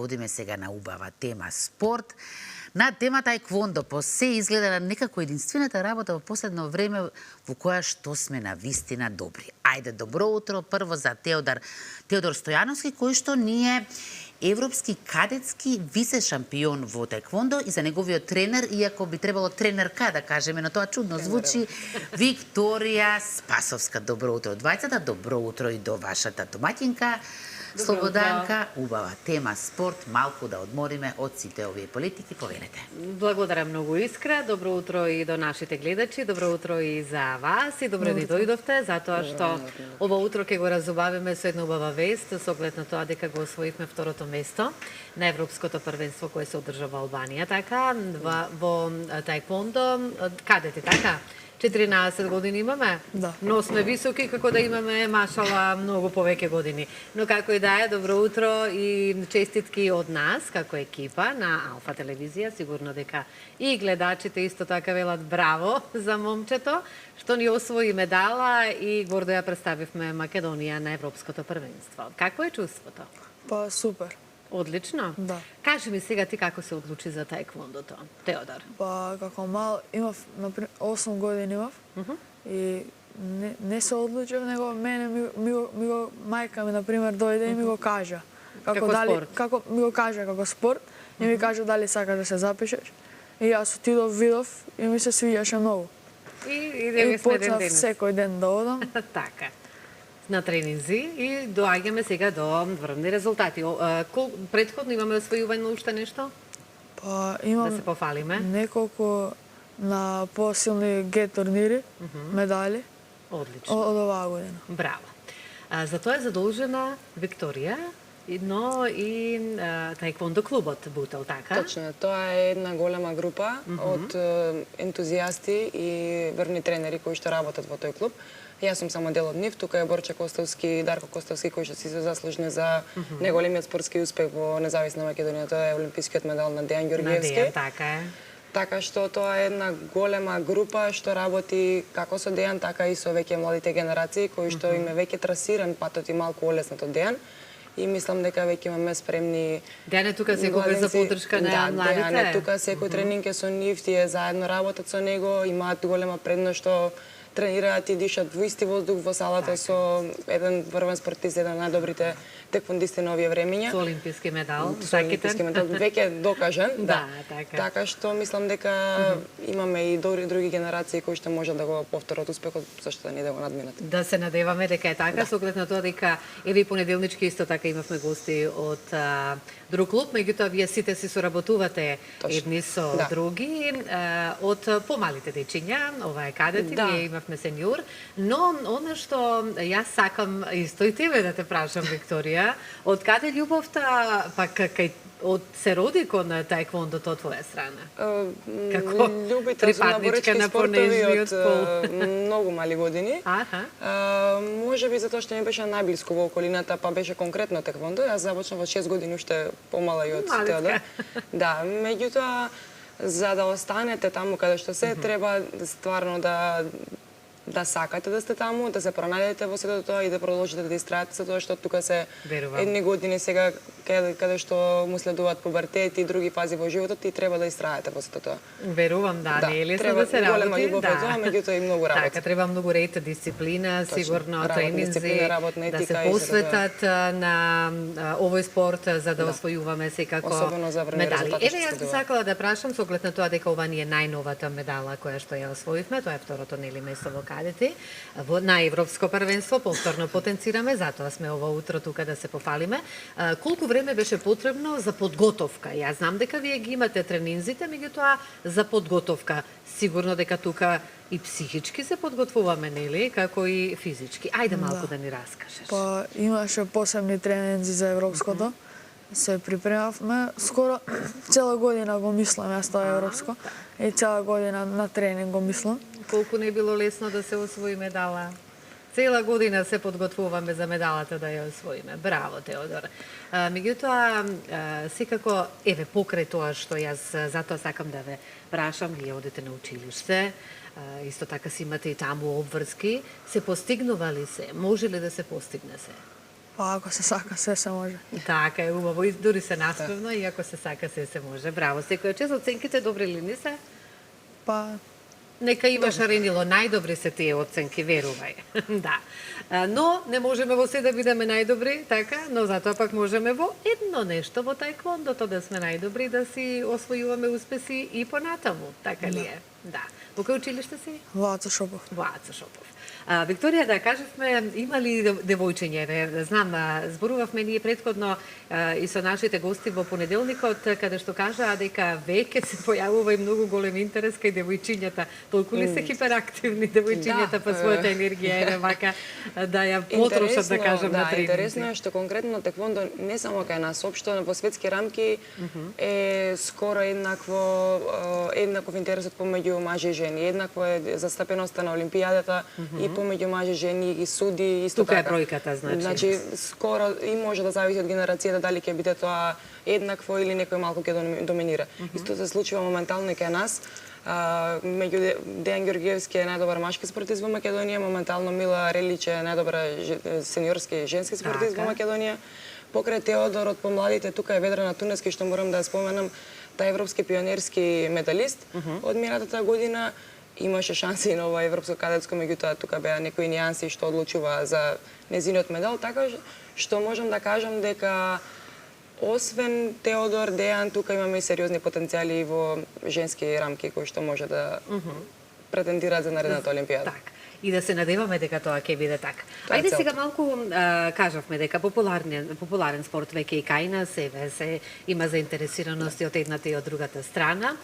одиме сега на убава тема спорт. На тема таеквондо по се изгледа некако единствената работа во последно време во која што сме на вистина добри. Ајде, добро утро прво за Теодор Стојановски, кој што ние европски кадетски висе шампион во таеквондо и за неговиот тренер, иако би требало тренерка да кажеме, но тоа чудно звучи, Викторија Спасовска. Добро утро двајцата, добро утро и до вашата домаќинка. Слободанка, убава тема спорт, малку да одмориме од сите овие политики, повелете. Благодарам многу Искра, добро утро и до нашите гледачи, добро утро и за вас и добро ни дојдовте, затоа што ова утро ќе го разубавиме со една убава вест, со оглед на тоа дека го освоивме второто место на Европското првенство кое се одржа во Албанија, така, во таеквондо, кадети, така? 14 години имаме, Да. Но сме високи како да имаме, машала, многу повеќе години. Но како и да е, добро утро и честитки од нас, како екипа на Алфа телевизија, сигурно дека и гледачите исто така велат браво за момчето, што ни освои медала и гордо ја представивме Македонија на Европското првенство. Какво е чувството? Па супер. Одлично. Да. Кажи ми сега ти како се одлучи за таеквондото, Теодор? Па како мал имав, например, 8 години имав и не се одлучив, него мене ми го мајка ми, например, дојде и ми го кажа. Како спорт? Како ми го кажа како спорт и ми кажа дали сакаш да се запишеш. И јас отидов, видов и ми се свиѓаше многу. И сме почнав денес. секој ден да одам. Така. На тренинзи и доаѓаме сега до врвни резултати. Претходно имаме освојување уште нешто? Па Да имам се пофалиме. неколку на посилни Г турнири, медали Одлично. од оваа година. Браво. За тоа е задолжена Викторија, но и таеквондо клубот Бутел, така? Точно, тоа е една голема група од ентузијасти и верни тренери кои што работат во тој клуб. Јас сум само дел од нив, тука е Борче Костовски и Дарко Костовски кои што си се заслужни за неголемиот спортски успех во независна Македонија. Тоа е олимпискиот медал на Дејан Ѓорѓиевски. Надејан, така е. Така што тоа е една голема група што работи како со Дејан, така и со веќе младите генерации кои што им е веќе трасиран патот и малку олеснат од Дејан. И мислам дека веќе имаме спремни Дејан е тука секогаш за поддршка на младите. Да, Дејан е тука секој тренинг е со нив, тие заедно работат со него, имаат голема предност што тренираат и дишат во исти воздух во салата со еден врвен спортист, еден од најдобрите теквондисти на овие времиња. Со олимписки медал, Со олимписки медал, веќе докажан, да. така. Така што мислам дека имаме и други генерации кои што можат да го повторат успехот, зашто да не да го надминат. Да се надеваме дека е така, со оглед на тоа дека еве и понеделнички исто така имавме гости од друг клуб, меѓутоа вие сите си соработувате едни со други, од помалите дечиња, ова е кадети, ние имавме сениор, но она што јас сакам исто и тебе да те прашам, Викторија, од каде љубовта, па кај од се роди кон таеквондото од твоја страна? Како Љубител на боречки спортови од многу мали години. Може би затоа што ми беше најблиску во околината, па беше конкретно таеквондо. Јас започнав од 6 години, уште помала и од Теодор. Да, меѓутоа за да останете таму каде што се, треба стварно да сакате да сте таму, да се пронајдете во сето тоа и да продолжите да истраете, затоа што тука се едни години сега каде што му следуваат пубертет и други фази во животот и треба да истраете во сето тоа. Верувам, да, не е лесно да се работи. Голема љубов е тоа, меѓутоа и многу работа. Така, треба многу ред, дисциплина, сигурно тренинзи, да се етика посветат на овој спорт за да освојуваме секако медали. Еве јас би сакала да прашам со оглед на тоа дека ова ни е најновата медала која што ја освоивме, тоа е второто нели место во кадети на Европско првенство, повторно потенцираме, затоа сме ова утро тука да се пофалиме. Колку време беше потребно за подготовка? Јас знам дека вие ги имате тренинзите, меѓутоа за подготовка сигурно дека тука и психички се подготвуваме, нели, како и физички. Ајде малку да ни раскажеш. Па имаше посебни тренинзи за европското. Се припремавме, скоро цела година го мислам јас тоа европско и цела година на тренинг го мислам. Колку не било лесно да се освои медала. Цела година се подготвуваме за медалата да ја освоиме. Браво, Теодор. Меѓутоа, секако, еве, покрај тоа што јас затоа сакам да ве прашам, вие одите на училиште, исто така си имате и таму обврски, се постигнува ли се? Може ли да се постигне се? Па ако се сака, се може. Така е, убаво. И дури се наспевно, и ако се сака, се може. Браво. Секоја чест оценките добри ли не се? Па, Нека има шаренило, најдобри се тие оценки, верувај. Да. Но не можеме во се да бидеме најдобри, така, но затоа пак можеме во едно нешто во таеквондото да сме најдобри, да си освојуваме успеси и понатаму, така ли е? Да. Во кој училиште си? во Аца Шопов. Во Аца Шопов. Викторија, да кажевме, има ли девојчиња? Знам, зборувавме ние претходно и со нашите гости во понеделникот, каде што кажаа дека веќе се појавува и многу голем интерес кај девојчињата. Толку ли се хиперактивни девојчињата па својата енергија е вака да ја потрошат, да кажем, на тренинзи? Интересно е што конкретно теквондо не само кај нас, општо во светски рамки е скоро еднаков интересот помеѓу мажи и жени. Еднакво е застапеноста на олимпијадата и помеѓу мажи и жени и суди исто така. така. Тука е бројката, значи. Значи скоро и може да зависи од генерацијата дали ќе биде тоа еднакво или некој малку ќе доминира. Исто се случува моментално и кај нас. Меѓу Дејан Ѓоргиевски е најдобар машки спортист во Македонија, моментално Мила Релич е најдобар сениорски женски спортист во Македонија. Покрај Теодор од помладите, тука е Ведрана Тунески, што морам да споменам, тај европски пионерски медалист од минатата година. Имаше шанси и на ова европско кадетско, меѓутоа тука беа некои нијанси што одлучува за незиниот медал, така што можам да кажам дека освен Теодор, Дејан, тука имаме и сериозни потенцијали во женски рамки кои што може да претендираат за наредната олимпијада. Так. И да се надеваме дека тоа ќе биде така. Ајде сега малку кажавме дека популарен спорт веќе и кај нас се има заинтересираност и од едната и од другата страна.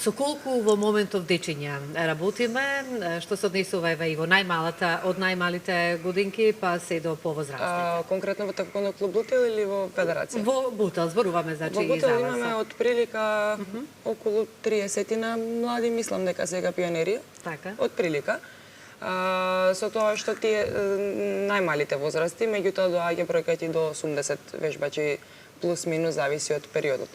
Со колку во моментов дечиња работиме, што се однесува и во од најмалите годинки па се до повозрастните? Конкретно во таеквондо клуб Бутел или во федерација? Во Бутел, зборуваме значи и за вас. Во Бутел имаме од прилика околу 30 млади, мислам дека сега пионери. Така. Од прилика. Со тоа што тие најмалите возрасти, меѓутоа доаѓа бројката и до 80 вежбачи плюс минус, зависи од периодот.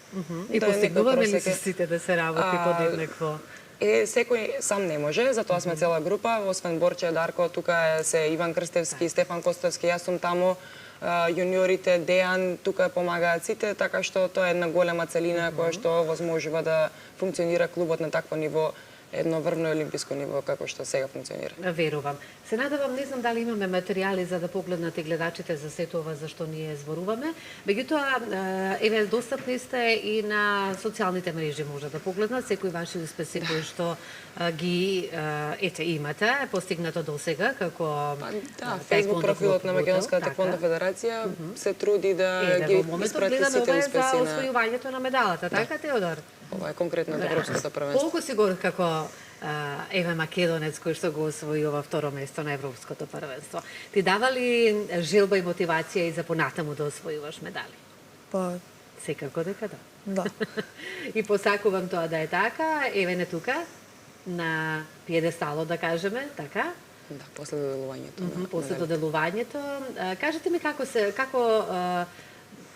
И постигнуваме ли се сите да се работи подеднакво? Секој сам не може, затоа сме цела група, освен Борче, Дарко, тука се Иван Крстевски, Стефан Костовски, јас сум таму, јуниорите, Дејан, тука помагаат сите, така што тоа е една голема целина која што возможува да функционира клубот на такво ниво, едно врвно олимписко ниво како што сега функционира. Верувам. Се надевам, не знам дали имаме материјали за да погледнат и гледачите за сето ова за што ние зборуваме. Меѓутоа, еве достапни сте и на социјалните мрежи може да погледнат секои ваши успеси кои што ги имате, постигнато досега како Facebook профилот на Македонската таеквондо федерација се труди да ги испрати сите успеси на освојувањето на медалата, така Теодор? Ова е конкретно од европското првенство. Колку си го како еве македонец кој што го освојува второ место на европското првенство? Ти дава ли желба и мотивација и за понатаму да освојуваш медали? Па, секако дека да. Да. И посакувам тоа да е така, еве не тука, на пиедесталот да кажеме, така? Да, после доделувањето. После доделувањето. Кажете ми како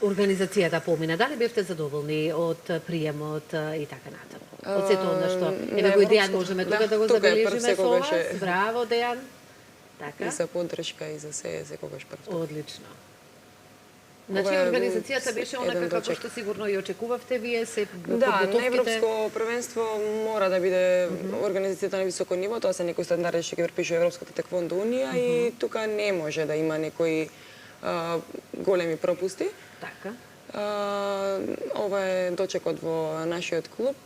организацијата помина, дали бевте задоволни од приемот и така натаму? Од сето она што еве го Дејан можеме тука да го забележиме со вас. Браво Дејан. Така. И за поддршка и за секогаш прв. Одлично. Значи организацијата беше онака како што сигурно и очекувавте вие се подготовките. Да, на европско првенство мора да биде организацијата на високо ниво, тоа се некои стандарди што ги препишува Европската таеквондо унија и тука не може да има некои големи пропусти. Така. Ова е дочекот во нашиот клуб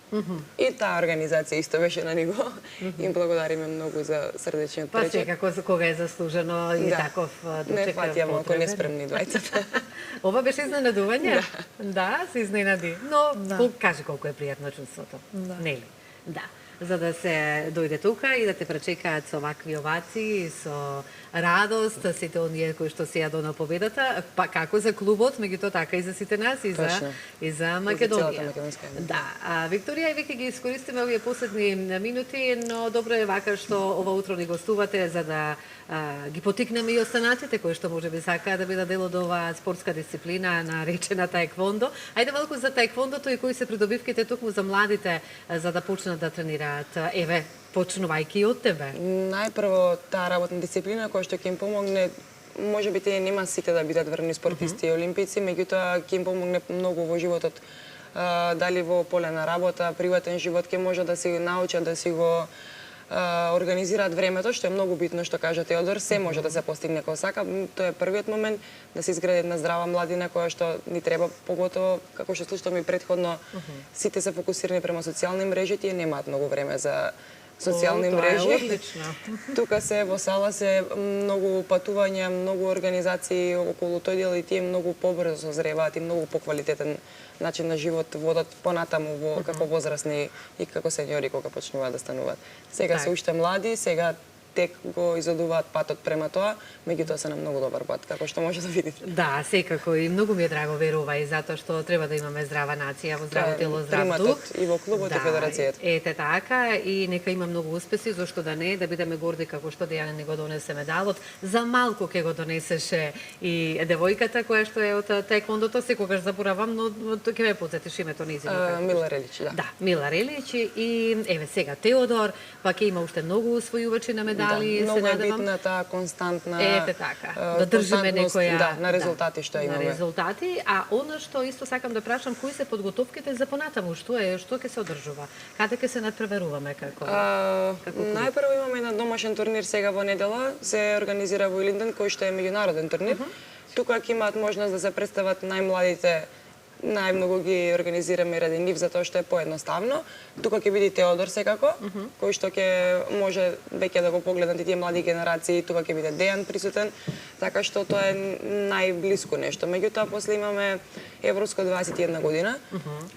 и таа организација исто беше на ниво. Им благодариме многу за срдечниот пречек. Па секако за кога е заслужено и таков дочек. Не фатјаме ако не спремни двајцата. Ова беше изненадување? Да, се изненади. Но кажи колку е пријатно чувството. Нели? Да. За да се дојде тука и да те пречекаат со вакви овации, со радост, сите оние кои што се јадо на победата, па како за клубот, меѓутоа така и за сите нас и за Македонија. Да, Викторија, и веќе ги искористиме овие последни минути, но добро е вака што ова утро ни гостувате за да ги потикнеме и останатите кои што можеби сакаат да бидат дел од оваа спортска дисциплина наречена таеквондо. Ајде малку за таеквондото и кои се придобивките токму за младите за да почнат да тренираат. Еве, почнувајќи од тебе. Најпрво таа работна дисциплина која што ќе им помогне може би тие нема сите да бидат врвни спортисти и олимпици, меѓутоа ќе им помогне многу во животот. Дали во поле на работа, приватен живот, ќе може да си научат да си го организираат времето, што е многу битно, што кажа Теодор, се може да се постигне кога сака. Тоа е првиот момент, да се изгради една здрава младина која што ни треба, поготово како што слушнавме предходно, сите се фокусирани према социјални мрежи, тие немаат многу време за социјални мрежи. Тука се во сала се многу патувања, многу организации околу тој дел и тие многу побрзо созреваат и многу поквалитетен начин на живот водат понатаму во како возрастни и како сеньори кога почнуваат да стануваат. Сега се уште млади, сега тек го изодуваат патот према тоа, меѓутоа се на многу добар пат, како што може да видите. Да, секако и многу ми е драго верува и затоа што треба да имаме здрава нација, во здраво тело, здрав дух. И во клубот и федерацијата. Ете така и нека има многу успеси, зашто да не, да бидеме горди како што Дејана ни го донесе медалот. За малку ќе го донесеше и девојката која што е од таеквондото, секогаш заборавам, но ќе ме потсетиш името нејзино. Мила Релич, да. Да, Мила Релич и еве сега Теодор, па ќе има уште многу усвојувачи на медали. Да, многу е битна таа константна. Ете така. Да држиме некоја на резултати што имаме. На резултати, а она што исто сакам да прашам, кои се подготовките за понатаму, што ќе се одржува? Каде ќе се надпреваруваме како? Најпрво имаме на домашен турнир сега во недела, се организира во Илинден, кој што е меѓународен турнир. Тука ќе имаат можност да се представат најмладите. Најмногу ги организираме ради нив затоа што е поедноставно. Тука ќе биде Теодор секако, кој што ќе може веќе да го погледнат и тие млади генерации, тука ќе биде Дејан присутен, така што тоа е најблиско нешто. Меѓутоа после имаме Европско 21 година.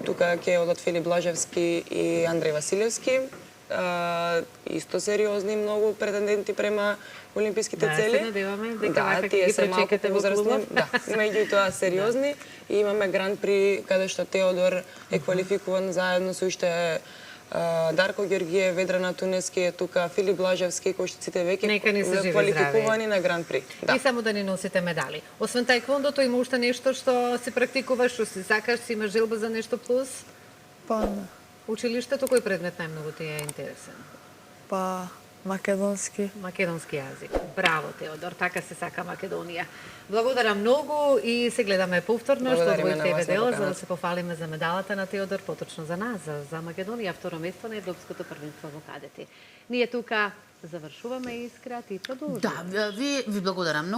Тука ќе одат Филип Блажевски и Андреј Василевски. Исто сериозни многу претенденти према олимписките цели. Да, се надеваме дека тие се малку возрастни, да, меѓутоа сериозни. И имаме гран при каде што Теодор е квалификуван заедно со уште Дарко Георгиев, Ведрана Тунески е тука, Филип Блажевски, кои што сите веќе квалификувани на гран при. И само да ни носите медали. Освен таеквондото има уште нешто што се практикуваш, што си сакаш, си имаш желба за нешто плюс? Па не. Училиштето кој предмет најмногу ти е интересен? Па македонски. Македонски јазик. Браво, Теодор, така се сака Македонија. Благодарам многу и се гледаме повторно што одвои тебе дел за да се пофалиме за медалата на Теодор, поточно за нас, за Македонија, второ место на Европското првенство во кадети. Ние тука завршуваме Искра, ти продолжи. Да, ви благодарам многу.